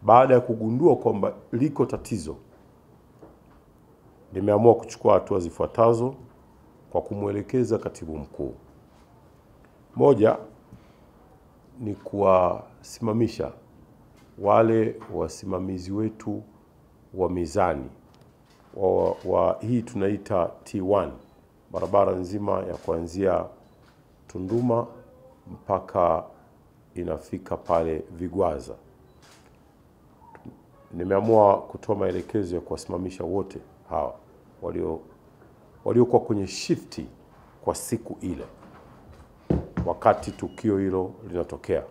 baada ya kugundua kwamba liko tatizo, nimeamua kuchukua hatua zifuatazo kwa kumwelekeza katibu mkuu. Moja ni kuwasimamisha wale wasimamizi wetu wa mizani wa hii tunaita T1, barabara nzima ya kuanzia Tunduma mpaka inafika pale Vigwaza. Nimeamua kutoa maelekezo ya kuwasimamisha wote hawa waliokuwa kwenye shifti kwa siku ile wakati tukio hilo linatokea.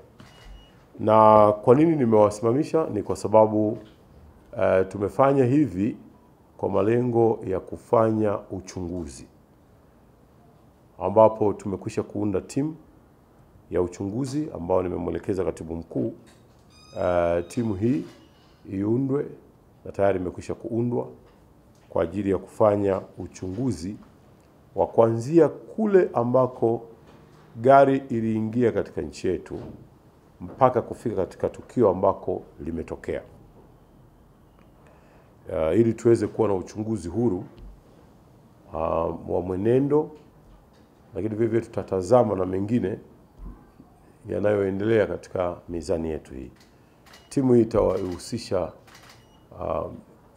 Na kwa nini nimewasimamisha? Ni kwa sababu tumefanya hivi kwa malengo ya kufanya uchunguzi, ambapo tumekwisha kuunda timu ya uchunguzi ambao nimemwelekeza katibu mkuu timu hii iundwe, na tayari imekwisha kuundwa kwa ajili ya kufanya uchunguzi wa kuanzia kule ambako gari iliingia katika nchi yetu mpaka kufika katika tukio ambako limetokea, ili tuweze kuwa na uchunguzi huru wa mwenendo, lakini vivyo tutatazama na mengine yanayoendelea katika mizani yetu hii. Timu hii itawahusisha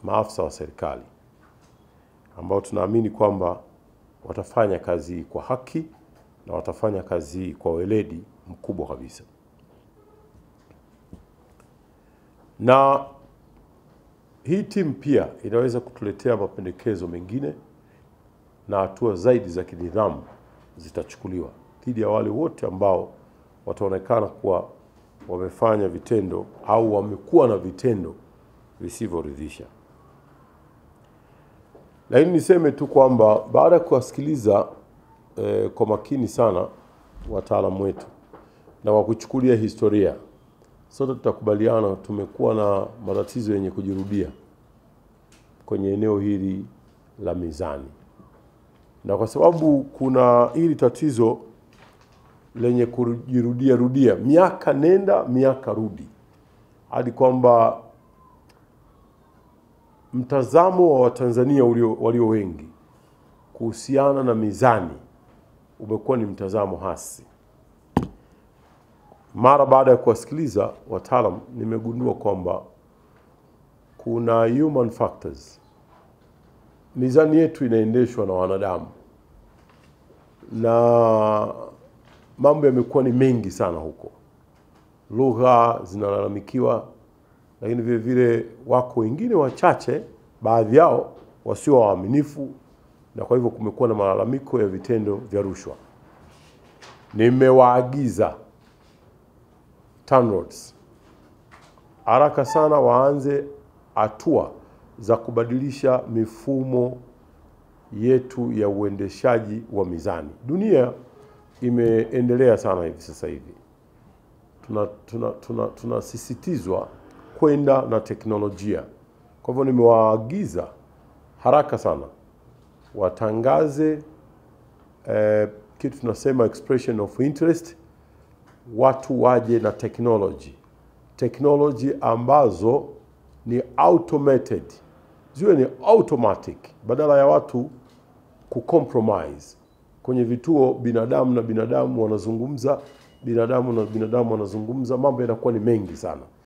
maafisa wa serikali ambao tunaamini kwamba watafanya kazi kwa haki na watafanya kazi kwa weledi mkubwa kabisa. Na hii timu pia inaweza kutuletea mapendekezo mengine na hatua zaidi za kinidhamu zitachukuliwa dhidi ya wale wote ambao wataonekana kuwa wamefanya vitendo au wamekuwa na vitendo visivyoridhisha. Lakini niseme tu kwamba baada ya kuwasikiliza kwa makini sana wataalamu wetu na wakuchukulia historia, sote tutakubaliana tumekuwa na matatizo yenye kujirudia kwenye eneo hili la mizani. Na kwa sababu kuna hili tatizo lenye kujirudia miaka nenda miaka rudi, hadi kwamba mtazamo wa Watanzania walio wengi kuhusiana na mizani umekuwa ni mtazamo hasi. Mara baada ya kuwasikiliza wataalamu, nimegundua kwamba kuna human factors. Mizani yetu inaendeshwa na wanadamu na mambo yamekuwa ni mengi sana huko. Lugha zinalalamikiwa, lakini vile vile wako wengine wachache, baadhi yao wasio waaminifu, na kwa hivyo kumekuwa na malalamiko ya vitendo vya rushwa. Nimewaagiza TANROADS haraka sana waanze hatua za kubadilisha mifumo yetu ya uendeshaji wa mizani. Dunia imeendelea sana hivi sasa hivi. Tunasisitizwa kwenda na teknolojia. Kwa hivyo nimewaagiza haraka sana watangaze kitu tunasema expression of interest, watu waje na technology ambazo ni automated, ziwe ni automatic, badala ya watu kucompromise kwenye vituo. Binadamu na binadamu wanazungumza, binadamu na binadamu wanazungumza, mambo yanakuwa ni mengi sana.